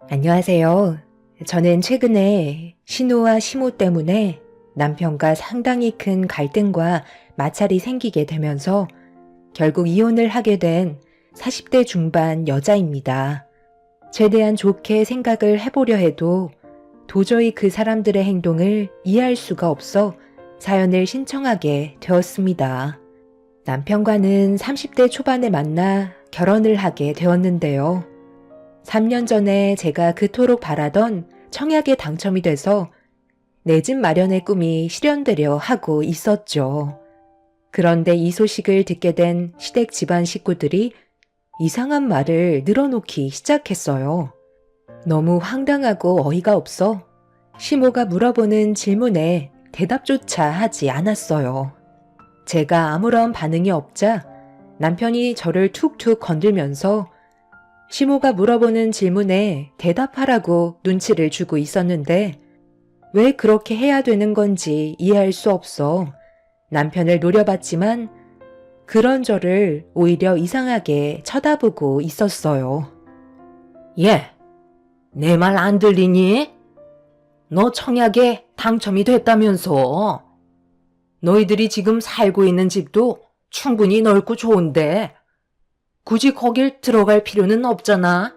안녕하세요. 저는 최근에 신우와 시모 때문에 남편과 상당히 큰 갈등과 마찰이 생기게 되면서 결국 이혼을 하게 된 40대 중반 여자입니다. 최대한 좋게 생각을 해보려 해도 도저히 그 사람들의 행동을 이해할 수가 없어 사연을 신청하게 되었습니다. 남편과는 30대 초반에 만나 결혼을 하게 되었는데요. 3년 전에 제가 그토록 바라던 청약에 당첨이 돼서 내 집 마련의 꿈이 실현되려 하고 있었죠. 그런데 이 소식을 듣게 된 시댁 집안 식구들이 이상한 말을 늘어놓기 시작했어요. 너무 황당하고 어이가 없어 시모가 물어보는 질문에 대답조차 하지 않았어요. 제가 아무런 반응이 없자 남편이 저를 툭툭 건들면서 시모가 물어보는 질문에 대답하라고 눈치를 주고 있었는데 왜 그렇게 해야 되는 건지 이해할 수 없어 남편을 노려봤지만 그런 저를 오히려 이상하게 쳐다보고 있었어요. 얘, 내 말 안 들리니? 너 청약에 당첨이 됐다면서. 너희들이 지금 살고 있는 집도 충분히 넓고 좋은데 굳이 거길 들어갈 필요는 없잖아.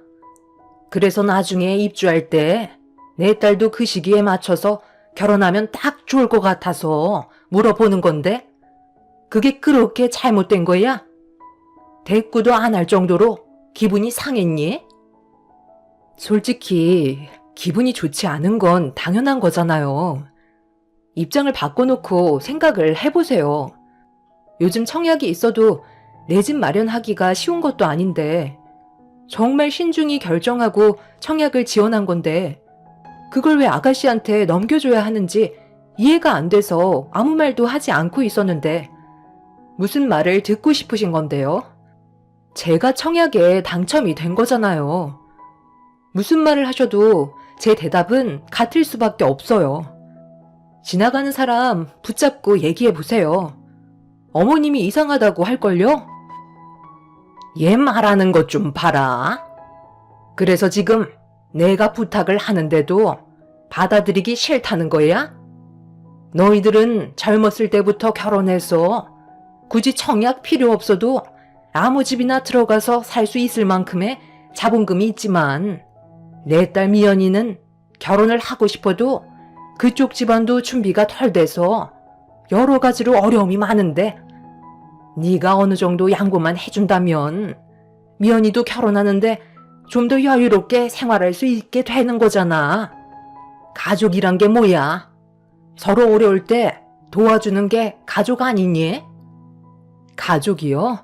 그래서 나중에 입주할 때 내 딸도 그 시기에 맞춰서 결혼하면 딱 좋을 것 같아서 물어보는 건데 그게 그렇게 잘못된 거야? 대꾸도 안 할 정도로 기분이 상했니? 솔직히 기분이 좋지 않은 건 당연한 거잖아요. 입장을 바꿔놓고 생각을 해보세요. 요즘 청약이 있어도 내 집 마련하기가 쉬운 것도 아닌데 정말 신중히 결정하고 청약을 지원한 건데 그걸 왜 아가씨한테 넘겨줘야 하는지 이해가 안 돼서 아무 말도 하지 않고 있었는데 무슨 말을 듣고 싶으신 건데요? 제가 청약에 당첨이 된 거잖아요. 무슨 말을 하셔도 제 대답은 같을 수밖에 없어요. 지나가는 사람 붙잡고 얘기해 보세요. 어머님이 이상하다고 할걸요? 얘 말하는 것 좀 봐라. 그래서 지금 내가 부탁을 하는데도 받아들이기 싫다는 거야? 너희들은 젊었을 때부터 결혼해서 굳이 청약 필요 없어도 아무 집이나 들어가서 살 수 있을 만큼의 자본금이 있지만 내 딸 미연이는 결혼을 하고 싶어도 그쪽 집안도 준비가 덜 돼서 여러 가지로 어려움이 많은데 네가 어느 정도 양보만 해준다면 미연이도 결혼하는데 좀 더 여유롭게 생활할 수 있게 되는 거잖아. 가족이란 게 뭐야? 서로 어려울 때 도와주는 게 가족 아니니? 가족이요?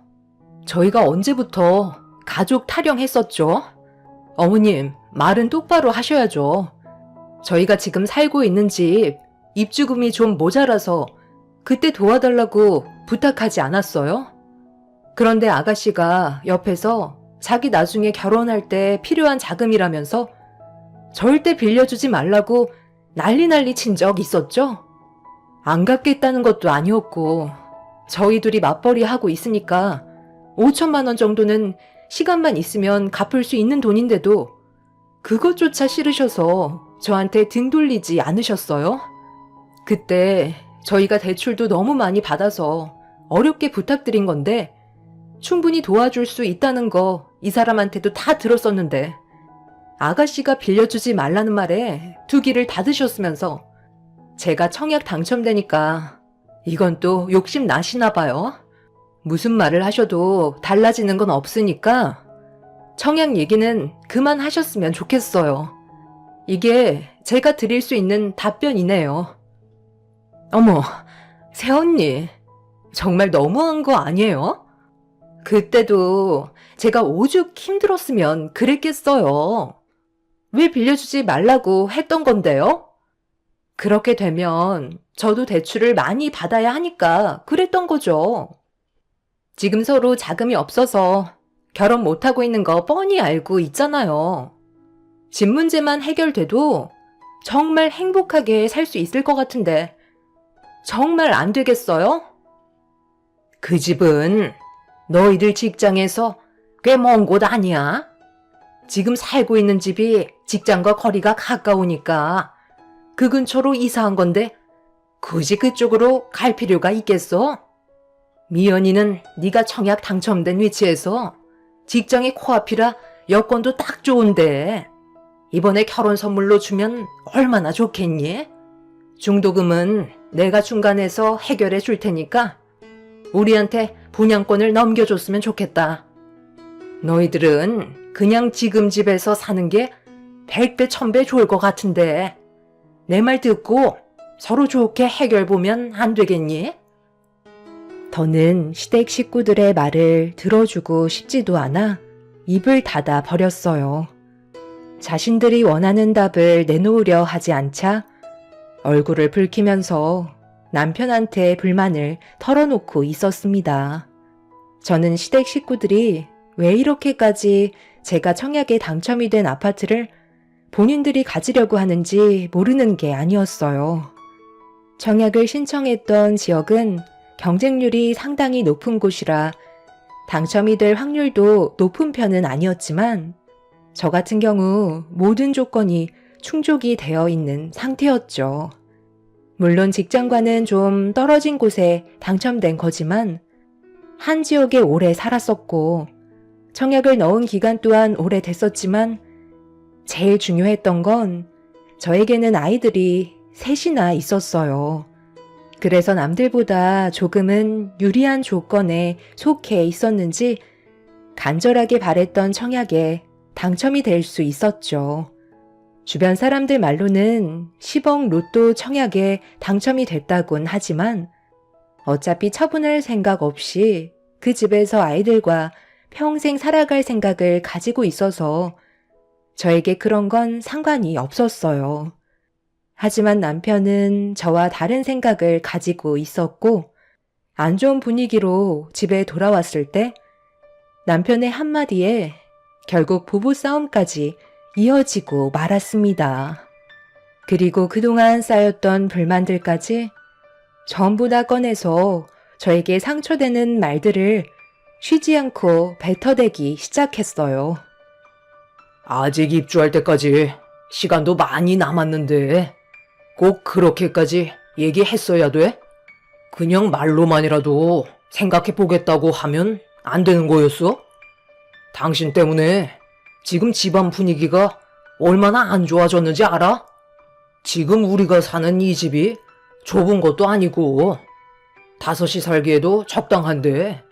저희가 언제부터 가족 타령했었죠? 어머님, 말은 똑바로 하셔야죠. 저희가 지금 살고 있는 집 입주금이 좀 모자라서 그때 도와달라고 부탁하지 않았어요? 그런데 아가씨가 옆에서 자기 나중에 결혼할 때 필요한 자금이라면서 절대 빌려주지 말라고 난리 친 적 있었죠? 안 갚겠다는 것도 아니었고 저희 둘이 맞벌이 하고 있으니까 5천만 원 정도는 시간만 있으면 갚을 수 있는 돈인데도 그것조차 싫으셔서 저한테 등 돌리지 않으셨어요? 그때 저희가 대출도 너무 많이 받아서 어렵게 부탁드린 건데 충분히 도와줄 수 있다는 거 이 사람한테도 다 들었었는데 아가씨가 빌려주지 말라는 말에 두 귀를 닫으셨으면서 제가 청약 당첨되니까 이건 또 욕심 나시나 봐요. 무슨 말을 하셔도 달라지는 건 없으니까 청약 얘기는 그만하셨으면 좋겠어요. 이게 제가 드릴 수 있는 답변이네요. 어머, 새언니, 정말 너무한 거 아니에요? 그때도 제가 오죽 힘들었으면 그랬겠어요. 왜 빌려주지 말라고 했던 건데요? 그렇게 되면 저도 대출을 많이 받아야 하니까 그랬던 거죠. 지금 서로 자금이 없어서 결혼 못하고 있는 거 뻔히 알고 있잖아요. 집 문제만 해결돼도 정말 행복하게 살 수 있을 것 같은데 정말 안 되겠어요? 그 집은 너희들 직장에서 꽤 먼 곳 아니야? 지금 살고 있는 집이 직장과 거리가 가까우니까 그 근처로 이사한 건데 굳이 그쪽으로 갈 필요가 있겠어? 미연이는 네가 청약 당첨된 위치에서 직장이 코앞이라 여건도 딱 좋은데 이번에 결혼 선물로 주면 얼마나 좋겠니? 중도금은 내가 중간에서 해결해 줄 테니까 우리한테 분양권을 넘겨줬으면 좋겠다. 너희들은 그냥 지금 집에서 사는 게 100배 1000배 좋을 것 같은데 내 말 듣고 서로 좋게 해결 보면 안 되겠니? 더는 시댁 식구들의 말을 들어주고 싶지도 않아 입을 닫아 버렸어요. 자신들이 원하는 답을 내놓으려 하지 않자 얼굴을 붉히면서 남편한테 불만을 털어놓고 있었습니다. 저는 시댁 식구들이 왜 이렇게까지 제가 청약에 당첨이 된 아파트를 본인들이 가지려고 하는지 모르는 게 아니었어요. 청약을 신청했던 지역은 경쟁률이 상당히 높은 곳이라 당첨이 될 확률도 높은 편은 아니었지만 저 같은 경우 모든 조건이 충족이 되어 있는 상태였죠. 물론 직장과는 좀 떨어진 곳에 당첨된 거지만 한 지역에 오래 살았었고 청약을 넣은 기간 또한 오래됐었지만 제일 중요했던 건 저에게는 아이들이 셋이나 있었어요. 그래서 남들보다 조금은 유리한 조건에 속해 있었는지 간절하게 바랬던 청약에 당첨이 될 수 있었죠. 주변 사람들 말로는 10억 로또 청약에 당첨이 됐다곤 하지만 어차피 처분할 생각 없이 그 집에서 아이들과 평생 살아갈 생각을 가지고 있어서 저에게 그런 건 상관이 없었어요. 하지만 남편은 저와 다른 생각을 가지고 있었고 안 좋은 분위기로 집에 돌아왔을 때 남편의 한마디에 결국 부부싸움까지 이어지고 말았습니다. 그리고 그동안 쌓였던 불만들까지 전부 다 꺼내서 저에게 상처되는 말들을 쉬지 않고 뱉어대기 시작했어요. 아직 입주할 때까지 시간도 많이 남았는데 꼭 그렇게까지 얘기했어야 돼? 그냥 말로만이라도 생각해보겠다고 하면 안 되는 거였어? 당신 때문에 지금 집안 분위기가 얼마나 안 좋아졌는지 알아? 지금 우리가 사는 이 집이 좁은 것도 아니고 5이 살기에도 적당한데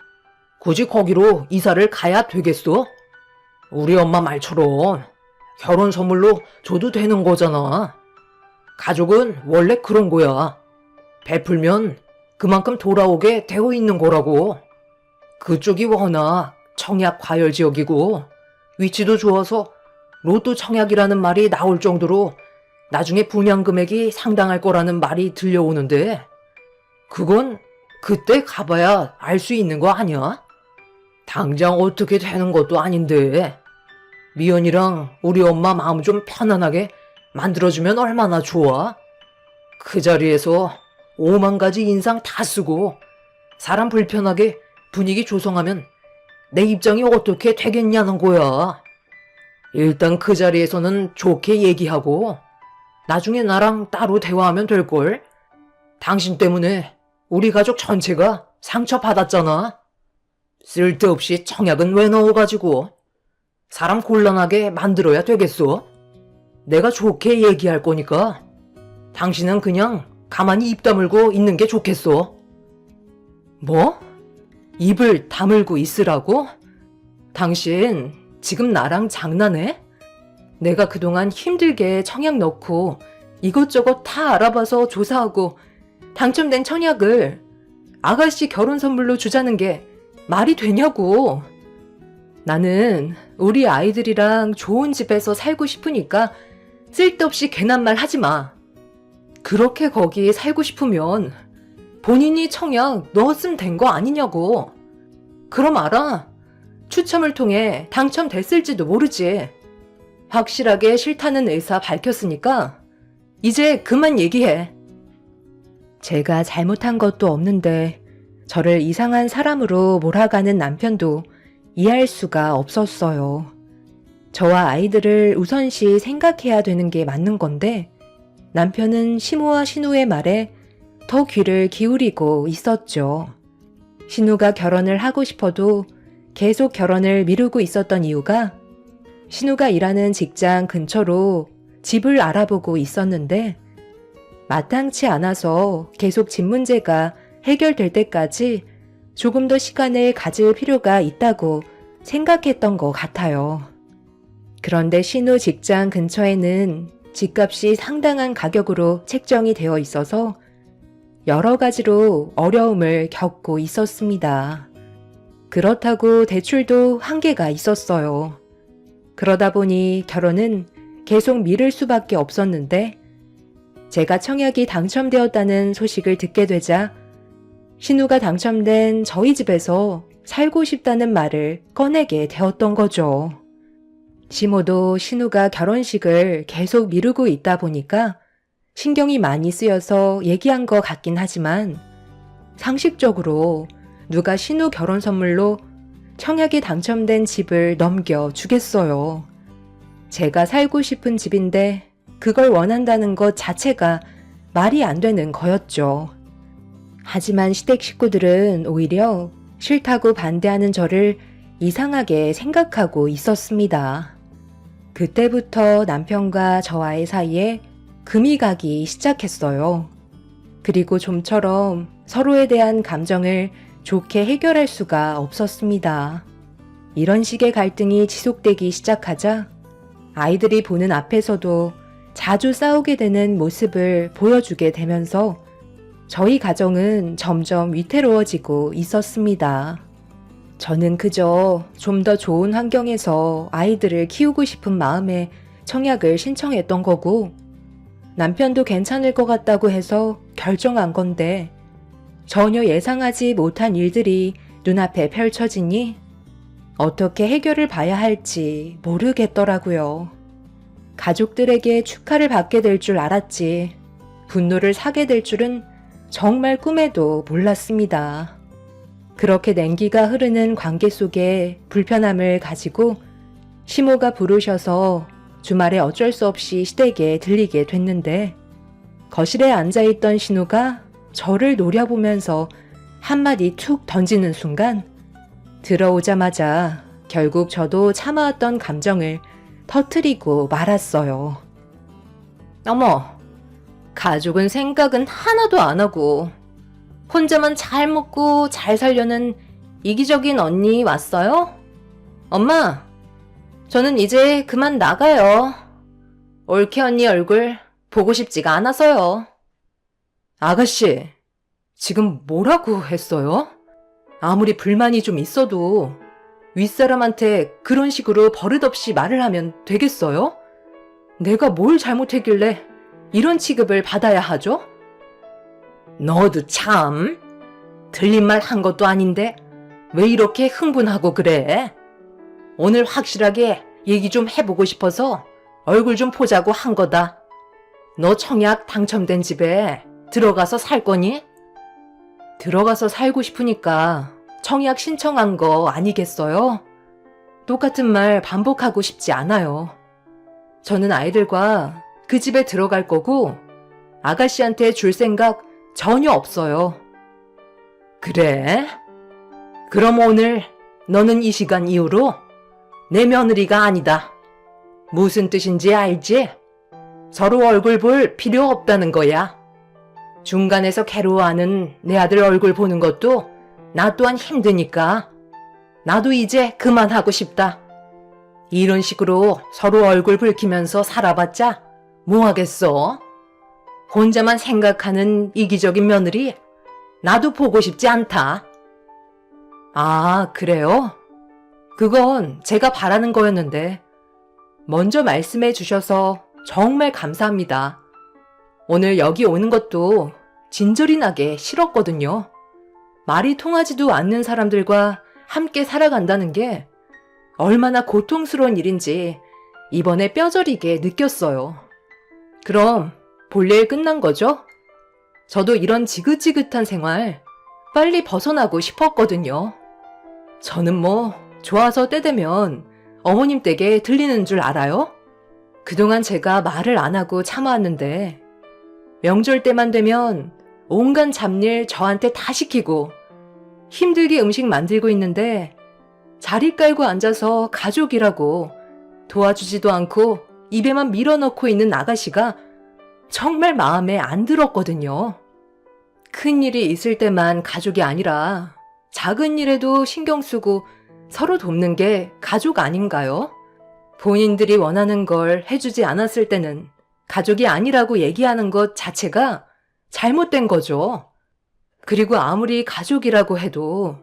굳이 거기로 이사를 가야 되겠어? 우리 엄마 말처럼 결혼 선물로 줘도 되는 거잖아. 가족은 원래 그런 거야. 베풀면 그만큼 돌아오게 되어 있는 거라고. 그쪽이 워낙 청약 과열 지역이고 위치도 좋아서 로또 청약이라는 말이 나올 정도로 나중에 분양 금액이 상당할 거라는 말이 들려오는데 그건 그때 가봐야 알 수 있는 거 아니야? 당장 어떻게 되는 것도 아닌데 미연이랑 우리 엄마 마음 좀 편안하게 만들어주면 얼마나 좋아? 그 자리에서 5만 가지 인상 다 쓰고 사람 불편하게 분위기 조성하면 내 입장이 어떻게 되겠냐는 거야. 일단 그 자리에서는 좋게 얘기하고 나중에 나랑 따로 대화하면 될걸? 당신 때문에 우리 가족 전체가 상처받았잖아. 쓸데없이 청약은 왜 넣어가지고 사람 곤란하게 만들어야 되겠어? 내가 좋게 얘기할 거니까 당신은 그냥 가만히 입 다물고 있는 게 좋겠어. 뭐? 입을 다물고 있으라고? 당신 지금 나랑 장난해? 내가 그동안 힘들게 청약 넣고 이것저것 다 알아봐서 조사하고 당첨된 청약을 아가씨 결혼 선물로 주자는 게 말이 되냐고. 나는 우리 아이들이랑 좋은 집에서 살고 싶으니까 쓸데없이 괜한 말 하지 마. 그렇게 거기 살고 싶으면 본인이 청약 넣었으면 된 거 아니냐고. 그럼 알아. 추첨을 통해 당첨됐을지도 모르지. 확실하게 싫다는 의사 밝혔으니까 이제 그만 얘기해. 제가 잘못한 것도 없는데 저를 이상한 사람으로 몰아가는 남편도 이해할 수가 없었어요. 저와 아이들을 우선시 생각해야 되는 게 맞는 건데 남편은 시모와 신우의 말에 더 귀를 기울이고 있었죠. 신우가 결혼을 하고 싶어도 계속 결혼을 미루고 있었던 이유가 신우가 일하는 직장 근처로 집을 알아보고 있었는데 마땅치 않아서 계속 집 문제가 해결될 때까지 조금 더 시간을 가질 필요가 있다고 생각했던 것 같아요. 그런데 신우 직장 근처에는 집값이 상당한 가격으로 책정이 되어 있어서 여러 가지로 어려움을 겪고 있었습니다. 그렇다고 대출도 한계가 있었어요. 그러다 보니 결혼은 계속 미룰 수밖에 없었는데 제가 청약이 당첨되었다는 소식을 듣게 되자 신우가 당첨된 저희 집에서 살고 싶다는 말을 꺼내게 되었던 거죠. 시모도 신우가 결혼식을 계속 미루고 있다 보니까 신경이 많이 쓰여서 얘기한 것 같긴 하지만 상식적으로 누가 신우 결혼 선물로 청약이 당첨된 집을 넘겨주겠어요. 제가 살고 싶은 집인데 그걸 원한다는 것 자체가 말이 안 되는 거였죠. 하지만 시댁 식구들은 오히려 싫다고 반대하는 저를 이상하게 생각하고 있었습니다. 그때부터 남편과 저와의 사이에 금이 가기 시작했어요. 그리고 좀처럼 서로에 대한 감정을 좋게 해결할 수가 없었습니다. 이런 식의 갈등이 지속되기 시작하자 아이들이 보는 앞에서도 자주 싸우게 되는 모습을 보여주게 되면서 저희 가정은 점점 위태로워지고 있었습니다. 저는 그저 좀 더 좋은 환경에서 아이들을 키우고 싶은 마음에 청약을 신청했던 거고 남편도 괜찮을 것 같다고 해서 결정한 건데 전혀 예상하지 못한 일들이 눈앞에 펼쳐지니 어떻게 해결을 봐야 할지 모르겠더라고요. 가족들에게 축하를 받게 될 줄 알았지 분노를 사게 될 줄은 정말 꿈에도 몰랐습니다. 그렇게 냉기가 흐르는 관계 속에 불편함을 가지고 시모가 부르셔서 주말에 어쩔 수 없이 시댁에 들리게 됐는데 거실에 앉아있던 신우가 저를 노려보면서 한마디 툭 던지는 순간 들어오자마자 결국 저도 참아왔던 감정을 터뜨리고 말았어요. 어머, 가족은 생각은 하나도 안 하고 혼자만 잘 먹고 잘 살려는 이기적인 언니 왔어요? 엄마, 저는 이제 그만 나가요. 올케 언니 얼굴 보고 싶지가 않아서요. 아가씨, 지금 뭐라고 했어요? 아무리 불만이 좀 있어도 윗사람한테 그런 식으로 버릇없이 말을 하면 되겠어요? 내가 뭘 잘못했길래 이런 취급을 받아야 하죠? 너도 참, 틀린 말 한 것도 아닌데 왜 이렇게 흥분하고 그래? 오늘 확실하게 얘기 좀 해보고 싶어서 얼굴 좀 보자고 한 거다. 너 청약 당첨된 집에 들어가서 살 거니? 들어가서 살고 싶으니까 청약 신청한 거 아니겠어요? 똑같은 말 반복하고 싶지 않아요. 저는 아이들과 그 집에 들어갈 거고 아가씨한테 줄 생각 전혀 없어요. 그래? 그럼 오늘 너는 이 시간 이후로 내 며느리가 아니다. 무슨 뜻인지 알지? 서로 얼굴 볼 필요 없다는 거야. 중간에서 괴로워하는 내 아들 얼굴 보는 것도 나 또한 힘드니까 나도 이제 그만하고 싶다. 이런 식으로 서로 얼굴 붉히면서 살아봤자 뭐 하겠어? 혼자만 생각하는 이기적인 며느리 나도 보고 싶지 않다. 아, 그래요? 그건 제가 바라는 거였는데 먼저 말씀해 주셔서 정말 감사합니다. 오늘 여기 오는 것도 진절이 나게 싫었거든요. 말이 통하지도 않는 사람들과 함께 살아간다는 게 얼마나 고통스러운 일인지 이번에 뼈저리게 느꼈어요. 그럼 볼일 끝난 거죠? 저도 이런 지긋지긋한 생활 빨리 벗어나고 싶었거든요. 저는 뭐 좋아서 때 되면 어머님 댁에 들리는 줄 알아요? 그동안 제가 말을 안 하고 참아왔는데 명절 때만 되면 온갖 잡일 저한테 다 시키고 힘들게 음식 만들고 있는데 자리 깔고 앉아서 가족이라고 도와주지도 않고 입에만 밀어넣고 있는 아가씨가 정말 마음에 안 들었거든요. 큰일이 있을 때만 가족이 아니라 작은 일에도 신경 쓰고 서로 돕는 게 가족 아닌가요? 본인들이 원하는 걸 해주지 않았을 때는 가족이 아니라고 얘기하는 것 자체가 잘못된 거죠. 그리고 아무리 가족이라고 해도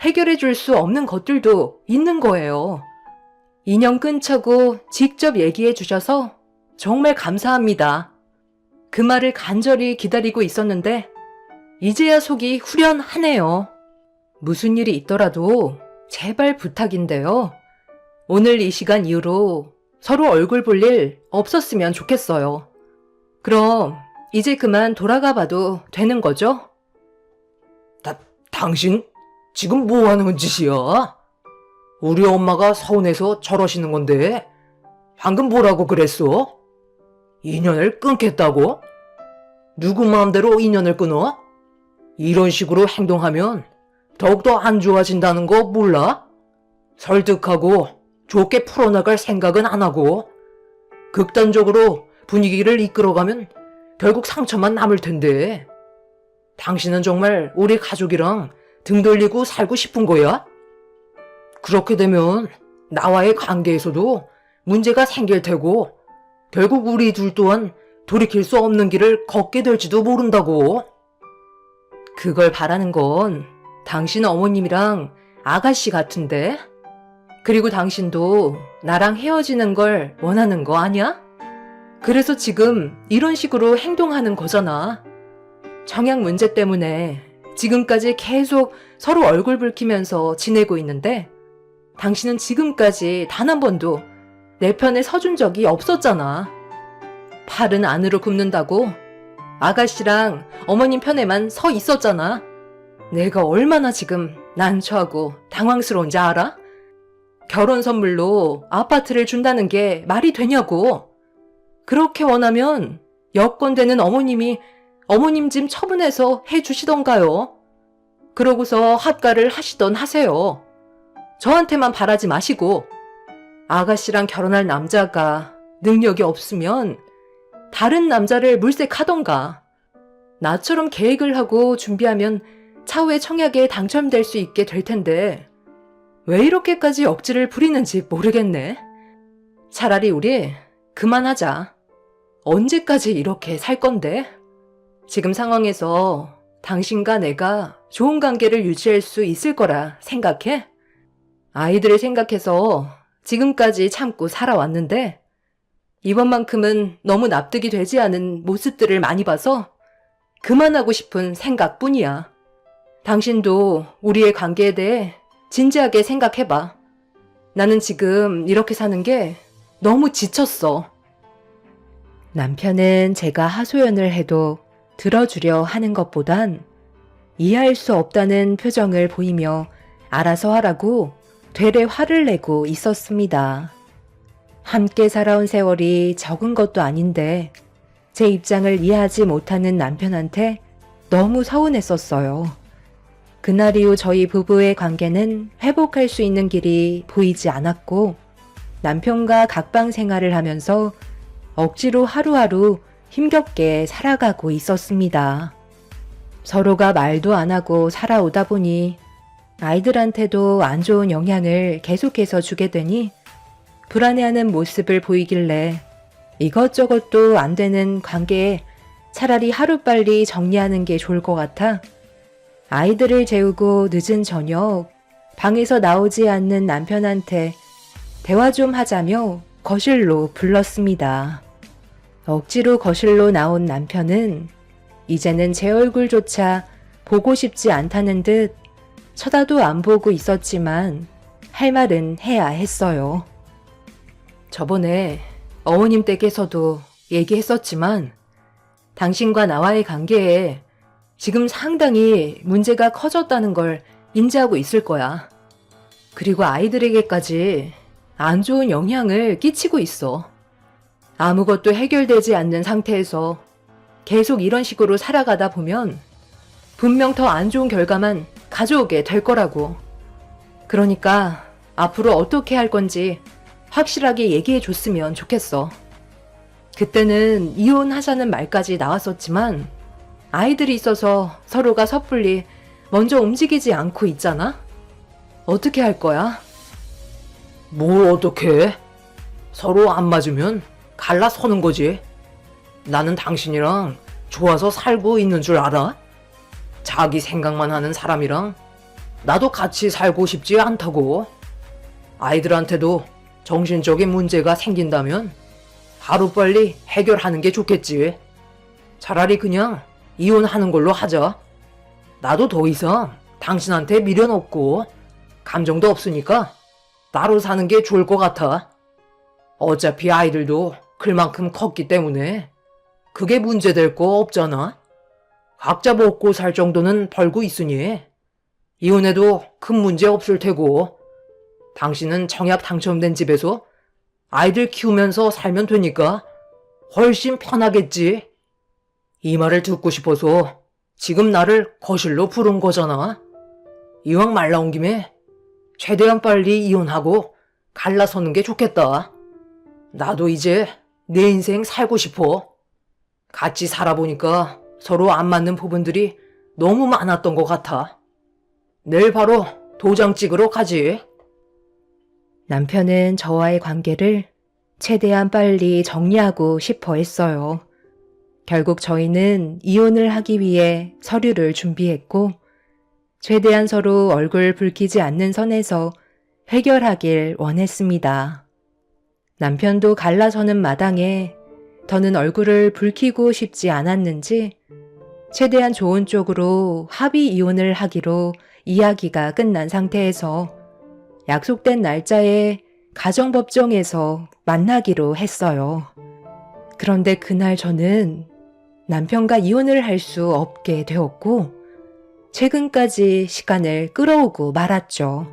해결해 줄 수 없는 것들도 있는 거예요. 인연 끊자고 직접 얘기해 주셔서 정말 감사합니다. 그 말을 간절히 기다리고 있었는데 이제야 속이 후련하네요. 무슨 일이 있더라도 제발 부탁인데요. 오늘 이 시간 이후로 서로 얼굴 볼 일 없었으면 좋겠어요. 그럼 이제 그만 돌아가 봐도 되는 거죠? 당신 지금 뭐 하는 짓이야? 우리 엄마가 서운해서 저러시는 건데 방금 뭐라고 그랬어? 인연을 끊겠다고? 누구 마음대로 인연을 끊어? 이런 식으로 행동하면 더욱더 안 좋아진다는 거 몰라? 설득하고 좋게 풀어나갈 생각은 안 하고 극단적으로 분위기를 이끌어가면 결국 상처만 남을 텐데 당신은 정말 우리 가족이랑 등 돌리고 살고 싶은 거야? 그렇게 되면 나와의 관계에서도 문제가 생길 테고 결국 우리 둘 또한 돌이킬 수 없는 길을 걷게 될지도 모른다고. 그걸 바라는 건 당신 어머님이랑 아가씨 같은데? 그리고 당신도 나랑 헤어지는 걸 원하는 거 아니야? 그래서 지금 이런 식으로 행동하는 거잖아. 청약 문제 때문에 지금까지 계속 서로 얼굴 붉히면서 지내고 있는데 당신은 지금까지 단 한 번도 내 편에 서준 적이 없었잖아. 팔은 안으로 굽는다고 아가씨랑 어머님 편에만 서 있었잖아. 내가 얼마나 지금 난처하고 당황스러운지 알아? 결혼 선물로 아파트를 준다는 게 말이 되냐고. 그렇게 원하면 여건되는 어머님이 어머님 짐 처분해서 해주시던가요. 그러고서 합가를 하시던 하세요. 저한테만 바라지 마시고 아가씨랑 결혼할 남자가 능력이 없으면 다른 남자를 물색하던가. 나처럼 계획을 하고 준비하면 차후에 청약에 당첨될 수 있게 될 텐데 왜 이렇게까지 억지를 부리는지 모르겠네. 차라리 우리 그만하자. 언제까지 이렇게 살 건데? 지금 상황에서 당신과 내가 좋은 관계를 유지할 수 있을 거라 생각해? 아이들을 생각해서 지금까지 참고 살아왔는데 이번만큼은 너무 납득이 되지 않은 모습들을 많이 봐서 그만하고 싶은 생각뿐이야. 당신도 우리의 관계에 대해 진지하게 생각해봐. 나는 지금 이렇게 사는 게 너무 지쳤어. 남편은 제가 하소연을 해도 들어주려 하는 것보단 이해할 수 없다는 표정을 보이며 알아서 하라고 되레 화를 내고 있었습니다. 함께 살아온 세월이 적은 것도 아닌데 제 입장을 이해하지 못하는 남편한테 너무 서운했었어요. 그날 이후 저희 부부의 관계는 회복할 수 있는 길이 보이지 않았고 남편과 각방 생활을 하면서 억지로 하루하루 힘겹게 살아가고 있었습니다. 서로가 말도 안 하고 살아오다 보니 아이들한테도 안 좋은 영향을 계속해서 주게 되니 불안해하는 모습을 보이길래 이것저것도 안 되는 관계에 차라리 하루빨리 정리하는 게 좋을 것 같아 아이들을 재우고 늦은 저녁 방에서 나오지 않는 남편한테 대화 좀 하자며 거실로 불렀습니다. 억지로 거실로 나온 남편은 이제는 제 얼굴조차 보고 싶지 않다는 듯 쳐다도 안 보고 있었지만 할 말은 해야 했어요. 저번에 어머님 댁에서도 얘기했었지만 당신과 나와의 관계에 지금 상당히 문제가 커졌다는 걸 인지하고 있을 거야. 그리고 아이들에게까지 안 좋은 영향을 끼치고 있어. 아무것도 해결되지 않는 상태에서 계속 이런 식으로 살아가다 보면 분명 더 안 좋은 결과만 가져오게 될 거라고. 그러니까 앞으로 어떻게 할 건지 확실하게 얘기해 줬으면 좋겠어. 그때는 이혼하자는 말까지 나왔었지만 아이들이 있어서 서로가 섣불리 먼저 움직이지 않고 있잖아? 어떻게 할 거야? 뭘 어떻게 해? 서로 안 맞으면 갈라서는 거지. 나는 당신이랑 좋아서 살고 있는 줄 알아? 자기 생각만 하는 사람이랑 나도 같이 살고 싶지 않다고. 아이들한테도 정신적인 문제가 생긴다면 하루빨리 해결하는 게 좋겠지. 차라리 그냥 이혼하는 걸로 하자. 나도 더 이상 당신한테 미련 없고 감정도 없으니까 따로 사는 게 좋을 것 같아. 어차피 아이들도 그만큼 컸기 때문에 그게 문제될 거 없잖아. 각자 먹고 살 정도는 벌고 있으니 이혼해도 큰 문제 없을 테고 당신은 청약 당첨된 집에서 아이들 키우면서 살면 되니까 훨씬 편하겠지. 이 말을 듣고 싶어서 지금 나를 거실로 부른 거잖아. 이왕 말 나온 김에 최대한 빨리 이혼하고 갈라서는 게 좋겠다. 나도 이제 내 인생 살고 싶어. 같이 살아보니까 서로 안 맞는 부분들이 너무 많았던 것 같아. 내일 바로 도장 찍으러 가지. 남편은 저와의 관계를 최대한 빨리 정리하고 싶어 했어요. 결국 저희는 이혼을 하기 위해 서류를 준비했고, 최대한 서로 얼굴 붉히지 않는 선에서 해결하길 원했습니다. 남편도 갈라서는 마당에 더는 얼굴을 붉히고 싶지 않았는지 최대한 좋은 쪽으로 합의 이혼을 하기로 이야기가 끝난 상태에서 약속된 날짜에 가정법정에서 만나기로 했어요. 그런데 그날 저는 남편과 이혼을 할 수 없게 되었고 최근까지 시간을 끌어오고 말았죠.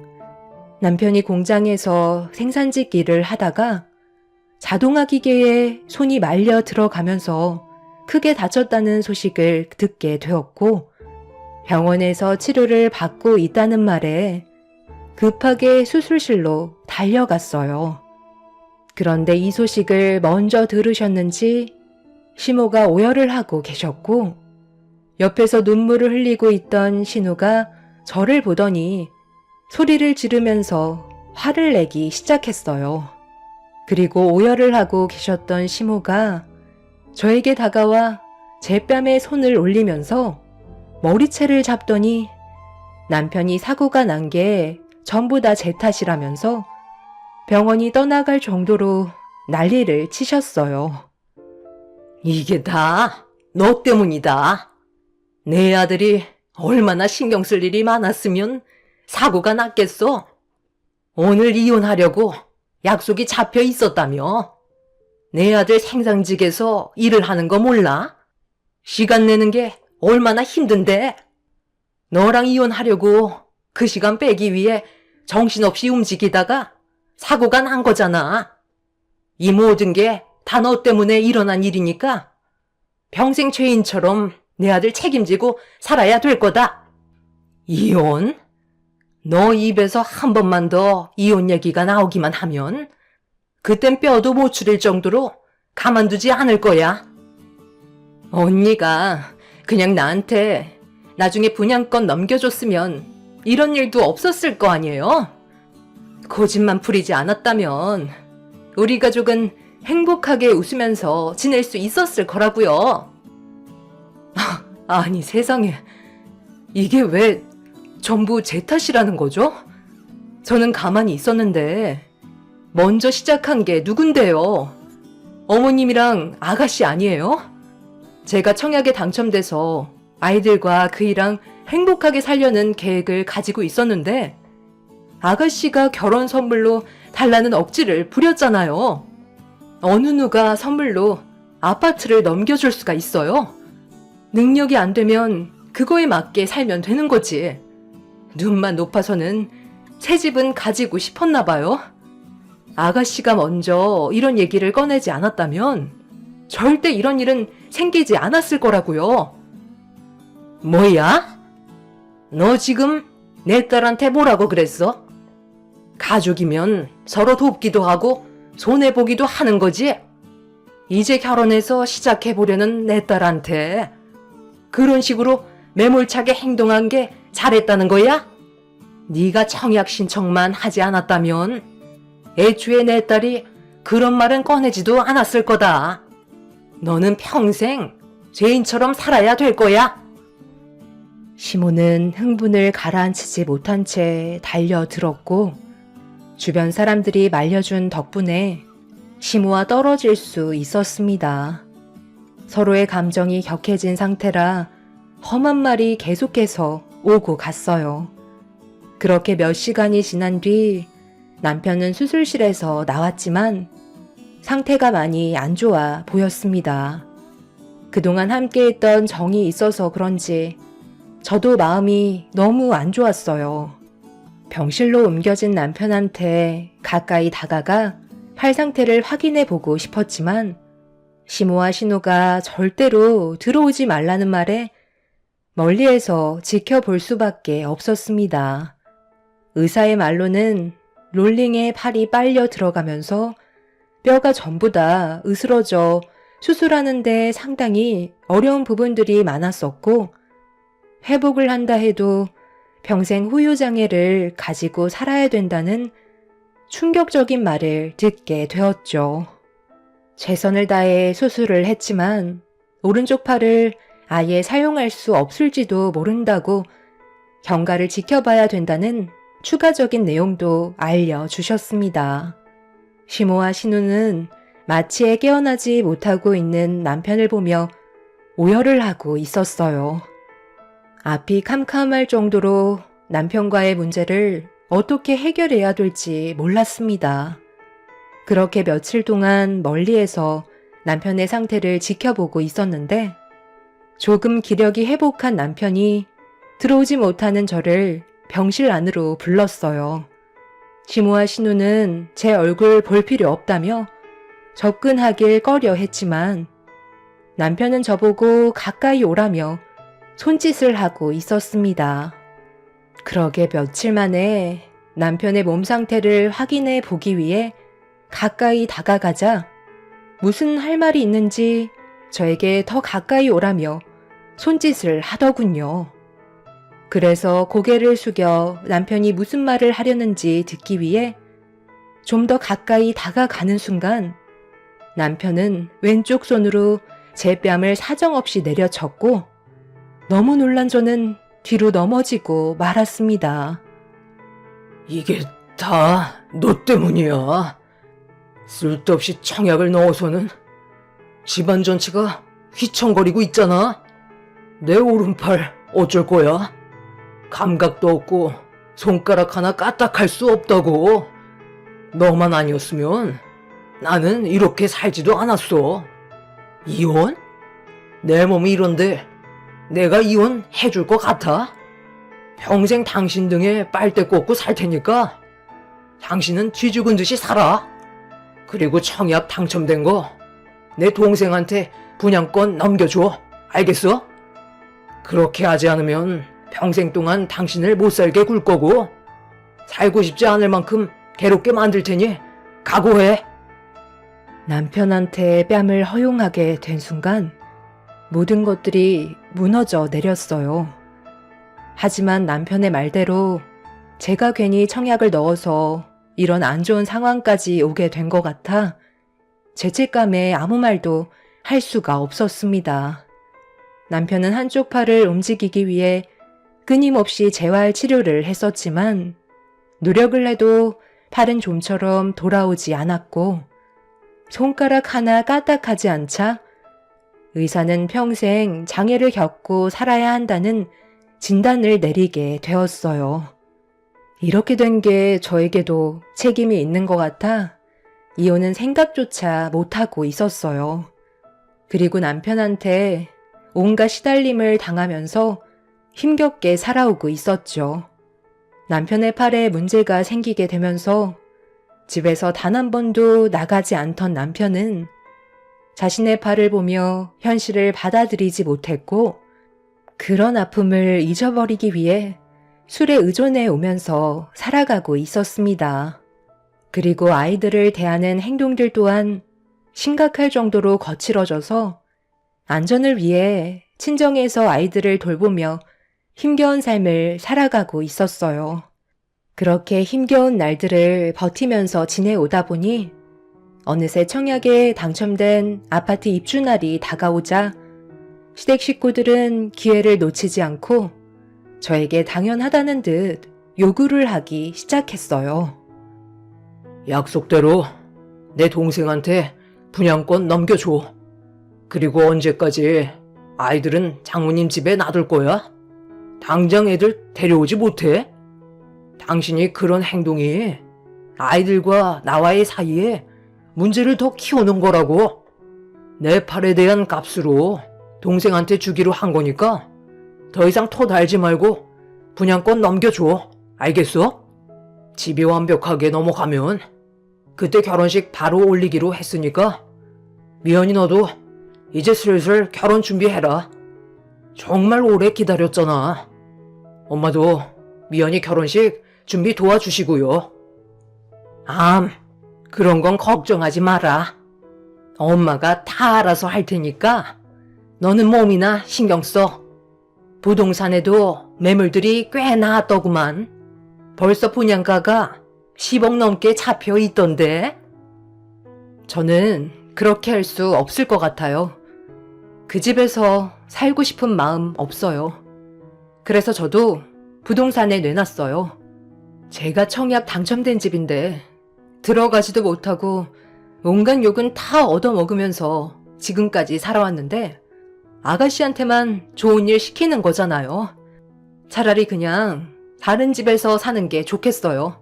남편이 공장에서 생산직 일을 하다가 자동화 기계에 손이 말려 들어가면서 크게 다쳤다는 소식을 듣게 되었고 병원에서 치료를 받고 있다는 말에 급하게 수술실로 달려갔어요. 그런데 이 소식을 먼저 들으셨는지 시모가 오열을 하고 계셨고 옆에서 눈물을 흘리고 있던 신우가 저를 보더니 소리를 지르면서 화를 내기 시작했어요. 그리고 오열을 하고 계셨던 시모가 저에게 다가와 제 뺨에 손을 올리면서 머리채를 잡더니 남편이 사고가 난 게 전부 다 제 탓이라면서 병원이 떠나갈 정도로 난리를 치셨어요. 이게 다 너 때문이다. 내 아들이 얼마나 신경 쓸 일이 많았으면 사고가 났겠어. 오늘 이혼하려고 약속이 잡혀 있었다며. 내 아들 생산직에서 일을 하는 거 몰라? 시간 내는 게 얼마나 힘든데. 너랑 이혼하려고 그 시간 빼기 위해 정신없이 움직이다가 사고가 난 거잖아. 이 모든 게 다 너 때문에 일어난 일이니까 평생 죄인처럼 내 아들 책임지고 살아야 될 거다. 이혼? 너 입에서 한 번만 더 이혼 얘기가 나오기만 하면 그땐 뼈도 못 추릴 정도로 가만두지 않을 거야. 언니가 그냥 나한테 나중에 분양권 넘겨줬으면 이런 일도 없었을 거 아니에요? 고집만 부리지 않았다면 우리 가족은 행복하게 웃으면서 지낼 수 있었을 거라고요. 아니 세상에, 이게 왜 전부 제 탓이라는 거죠? 저는 가만히 있었는데 먼저 시작한 게 누군데요? 어머님이랑 아가씨 아니에요? 제가 청약에 당첨돼서 아이들과 그이랑 행복하게 살려는 계획을 가지고 있었는데 아가씨가 결혼 선물로 달라는 억지를 부렸잖아요. 어느 누가 선물로 아파트를 넘겨줄 수가 있어요? 능력이 안 되면 그거에 맞게 살면 되는 거지. 눈만 높아서는 새 집은 가지고 싶었나 봐요. 아가씨가 먼저 이런 얘기를 꺼내지 않았다면 절대 이런 일은 생기지 않았을 거라고요. 뭐야? 너 지금 내 딸한테 뭐라고 그랬어? 가족이면 서로 돕기도 하고 손해보기도 하는 거지? 이제 결혼해서 시작해보려는 내 딸한테 그런 식으로 매몰차게 행동한 게 잘했다는 거야? 네가 청약 신청만 하지 않았다면 애초에 내 딸이 그런 말은 꺼내지도 않았을 거다. 너는 평생 죄인처럼 살아야 될 거야. 시모는 흥분을 가라앉히지 못한 채 달려들었고 주변 사람들이 말려준 덕분에 시모와 떨어질 수 있었습니다. 서로의 감정이 격해진 상태라 험한 말이 계속해서 오고 갔어요. 그렇게 몇 시간이 지난 뒤 남편은 수술실에서 나왔지만 상태가 많이 안 좋아 보였습니다. 그동안 함께했던 정이 있어서 그런지 저도 마음이 너무 안 좋았어요. 병실로 옮겨진 남편한테 가까이 다가가 팔 상태를 확인해 보고 싶었지만 시모와 신호가 절대로 들어오지 말라는 말에 멀리에서 지켜볼 수밖에 없었습니다. 의사의 말로는 롤링에 팔이 빨려 들어가면서 뼈가 전부 다 으스러져 수술하는데 상당히 어려운 부분들이 많았었고 회복을 한다 해도 평생 후유장애를 가지고 살아야 된다는 충격적인 말을 듣게 되었죠. 최선을 다해 수술을 했지만 오른쪽 팔을 아예 사용할 수 없을지도 모른다고 경과를 지켜봐야 된다는 추가적인 내용도 알려주셨습니다. 시모와 신우는 마취에 깨어나지 못하고 있는 남편을 보며 오열을 하고 있었어요. 앞이 캄캄할 정도로 남편과의 문제를 어떻게 해결해야 될지 몰랐습니다. 그렇게 며칠 동안 멀리에서 남편의 상태를 지켜보고 있었는데 조금 기력이 회복한 남편이 들어오지 못하는 저를 병실 안으로 불렀어요. 시모와 신우는 제 얼굴 볼 필요 없다며 접근하길 꺼려 했지만 남편은 저보고 가까이 오라며 손짓을 하고 있었습니다. 그러게 며칠 만에 남편의 몸 상태를 확인해 보기 위해 가까이 다가가자 무슨 할 말이 있는지 저에게 더 가까이 오라며 손짓을 하더군요. 그래서 고개를 숙여 남편이 무슨 말을 하려는지 듣기 위해 좀 더 가까이 다가가는 순간 남편은 왼쪽 손으로 제 뺨을 사정없이 내려쳤고 너무 놀란 저는 뒤로 넘어지고 말았습니다. 이게 다 너 때문이야. 쓸데없이 청약을 넣어서는 집안 전체가 휘청거리고 있잖아. 내 오른팔 어쩔 거야? 감각도 없고 손가락 하나 까딱할 수 없다고. 너만 아니었으면 나는 이렇게 살지도 않았어. 이혼? 내 몸이 이런데 내가 이혼해줄 것 같아? 평생 당신 등에 빨대 꽂고 살 테니까 당신은 쥐죽은 듯이 살아. 그리고 청약 당첨된 거 내 동생한테 분양권 넘겨줘. 알겠어? 그렇게 하지 않으면 평생 동안 당신을 못 살게 굴 거고 살고 싶지 않을 만큼 괴롭게 만들 테니 각오해. 남편한테 뺨을 허용하게 된 순간 모든 것들이 무너져 내렸어요. 하지만 남편의 말대로 제가 괜히 청약을 넣어서 이런 안 좋은 상황까지 오게 된 것 같아 죄책감에 아무 말도 할 수가 없었습니다. 남편은 한쪽 팔을 움직이기 위해 끊임없이 재활 치료를 했었지만 노력을 해도 팔은 좀처럼 돌아오지 않았고 손가락 하나 까딱하지 않자 의사는 평생 장애를 겪고 살아야 한다는 진단을 내리게 되었어요. 이렇게 된 게 저에게도 책임이 있는 것 같아 이혼은 생각조차 못하고 있었어요. 그리고 남편한테 온갖 시달림을 당하면서 힘겹게 살아오고 있었죠. 남편의 팔에 문제가 생기게 되면서 집에서 단 한 번도 나가지 않던 남편은 자신의 팔을 보며 현실을 받아들이지 못했고 그런 아픔을 잊어버리기 위해 술에 의존해 오면서 살아가고 있었습니다. 그리고 아이들을 대하는 행동들 또한 심각할 정도로 거칠어져서 안전을 위해 친정에서 아이들을 돌보며 힘겨운 삶을 살아가고 있었어요. 그렇게 힘겨운 날들을 버티면서 지내오다 보니 어느새 청약에 당첨된 아파트 입주날이 다가오자 시댁 식구들은 기회를 놓치지 않고 저에게 당연하다는 듯 요구를 하기 시작했어요. 약속대로 내 동생한테 분양권 넘겨줘. 그리고 언제까지 아이들은 장모님 집에 놔둘 거야? 당장 애들 데려오지 못해? 당신이 그런 행동이 아이들과 나와의 사이에 문제를 더 키우는 거라고. 내 팔에 대한 값으로 동생한테 주기로 한 거니까 더 이상 토 달지 말고 분양권 넘겨줘. 알겠어? 집이 완벽하게 넘어가면 그때 결혼식 바로 올리기로 했으니까 미연이 너도 이제 슬슬 결혼 준비해라. 정말 오래 기다렸잖아. 엄마도 미연이 결혼식 준비 도와주시고요. 그런 건 걱정하지 마라. 엄마가 다 알아서 할 테니까 너는 몸이나 신경 써. 부동산에도 매물들이 꽤 나왔더구만. 벌써 분양가가 10억 넘게 잡혀 있던데. 저는 그렇게 할 수 없을 것 같아요. 그 집에서 살고 싶은 마음 없어요. 그래서 저도 부동산에 내놨어요. 제가 청약 당첨된 집인데 들어가지도 못하고 온갖 욕은 다 얻어먹으면서 지금까지 살아왔는데 아가씨한테만 좋은 일 시키는 거잖아요. 차라리 그냥 다른 집에서 사는 게 좋겠어요.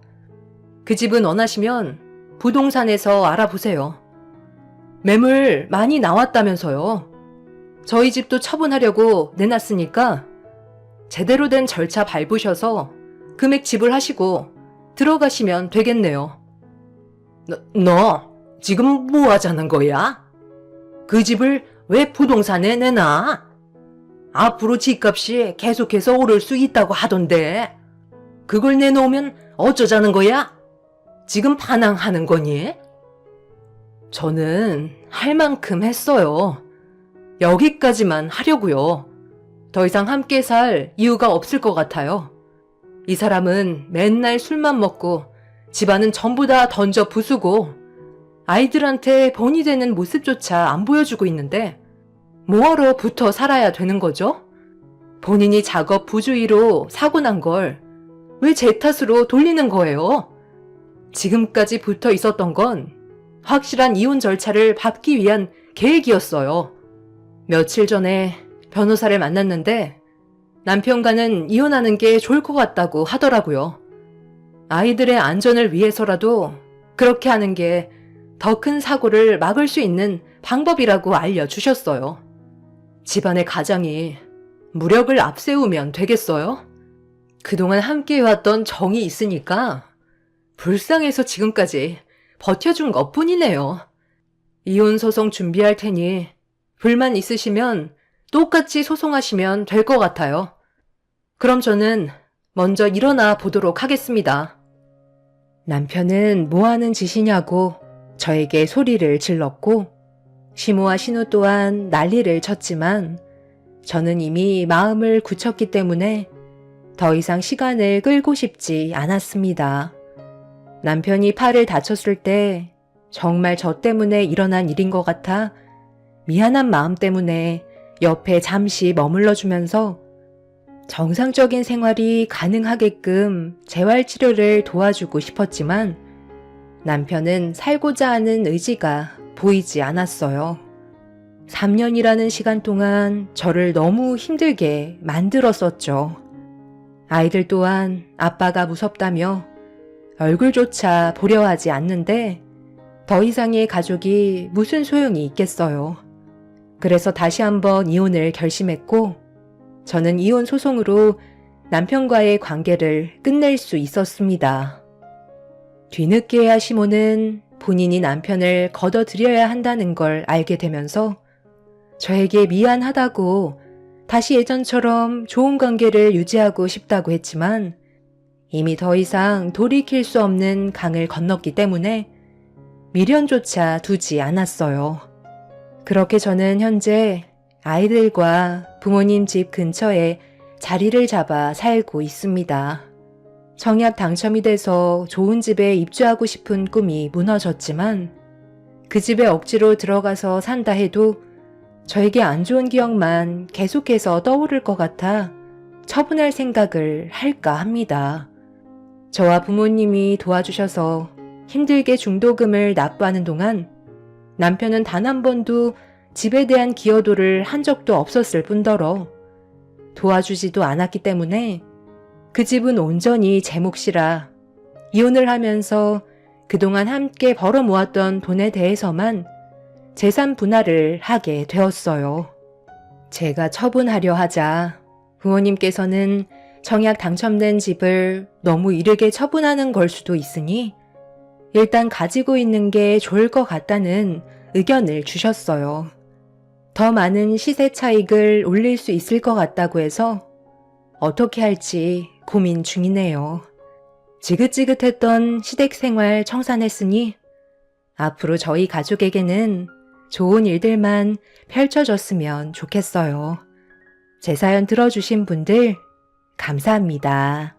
그 집은 원하시면 부동산에서 알아보세요. 매물 많이 나왔다면서요. 저희 집도 처분하려고 내놨으니까 제대로 된 절차 밟으셔서 금액 지불하시고 들어가시면 되겠네요. 너 지금 뭐 하자는 거야? 그 집을 왜 부동산에 내놔? 앞으로 집값이 계속해서 오를 수 있다고 하던데 그걸 내놓으면 어쩌자는 거야? 지금 반항하는 거니? 저는 할 만큼 했어요. 여기까지만 하려고요. 더 이상 함께 살 이유가 없을 것 같아요. 이 사람은 맨날 술만 먹고 집안은 전부 다 던져 부수고 아이들한테 본이 되는 모습조차 안 보여주고 있는데 뭐하러 붙어 살아야 되는 거죠? 본인이 작업 부주의로 사고 난 걸 왜 제 탓으로 돌리는 거예요? 지금까지 붙어 있었던 건 확실한 이혼 절차를 밟기 위한 계획이었어요. 며칠 전에 변호사를 만났는데 남편과는 이혼하는 게 좋을 것 같다고 하더라고요. 아이들의 안전을 위해서라도 그렇게 하는 게 더 큰 사고를 막을 수 있는 방법이라고 알려주셨어요. 집안의 가장이 무력을 앞세우면 되겠어요? 그동안 함께해왔던 정이 있으니까 불쌍해서 지금까지 버텨준 것뿐이네요. 이혼 소송 준비할 테니 불만 있으시면 똑같이 소송하시면 될 것 같아요. 그럼 저는 먼저 일어나 보도록 하겠습니다. 남편은 뭐 하는 짓이냐고 저에게 소리를 질렀고 시모와 신우 또한 난리를 쳤지만 저는 이미 마음을 굳혔기 때문에 더 이상 시간을 끌고 싶지 않았습니다. 남편이 팔을 다쳤을 때 정말 저 때문에 일어난 일인 것 같아 미안한 마음 때문에 옆에 잠시 머물러주면서 정상적인 생활이 가능하게끔 재활치료를 도와주고 싶었지만 남편은 살고자 하는 의지가 보이지 않았어요. 3년이라는 시간 동안 저를 너무 힘들게 만들었었죠. 아이들 또한 아빠가 무섭다며 얼굴조차 보려 하지 않는데 더 이상의 가족이 무슨 소용이 있겠어요. 그래서 다시 한번 이혼을 결심했고 저는 이혼 소송으로 남편과의 관계를 끝낼 수 있었습니다. 뒤늦게야 시모는 본인이 남편을 걷어들여야 한다는 걸 알게 되면서 저에게 미안하다고 다시 예전처럼 좋은 관계를 유지하고 싶다고 했지만 이미 더 이상 돌이킬 수 없는 강을 건넜기 때문에 미련조차 두지 않았어요. 그렇게 저는 현재 아이들과 부모님 집 근처에 자리를 잡아 살고 있습니다. 청약 당첨이 돼서 좋은 집에 입주하고 싶은 꿈이 무너졌지만 그 집에 억지로 들어가서 산다 해도 저에게 안 좋은 기억만 계속해서 떠오를 것 같아 처분할 생각을 할까 합니다. 저와 부모님이 도와주셔서 힘들게 중도금을 납부하는 동안 남편은 단 한 번도 집에 대한 기여도를 한 적도 없었을 뿐더러 도와주지도 않았기 때문에 그 집은 온전히 제 몫이라 이혼을 하면서 그동안 함께 벌어 모았던 돈에 대해서만 재산 분할을 하게 되었어요. 제가 처분하려 하자 부모님께서는 청약 당첨된 집을 너무 이르게 처분하는 걸 수도 있으니 일단 가지고 있는 게 좋을 것 같다는 의견을 주셨어요. 더 많은 시세 차익을 올릴 수 있을 것 같다고 해서 어떻게 할지 고민 중이네요. 지긋지긋했던 시댁 생활 청산했으니 앞으로 저희 가족에게는 좋은 일들만 펼쳐졌으면 좋겠어요. 제 사연 들어주신 분들 감사합니다.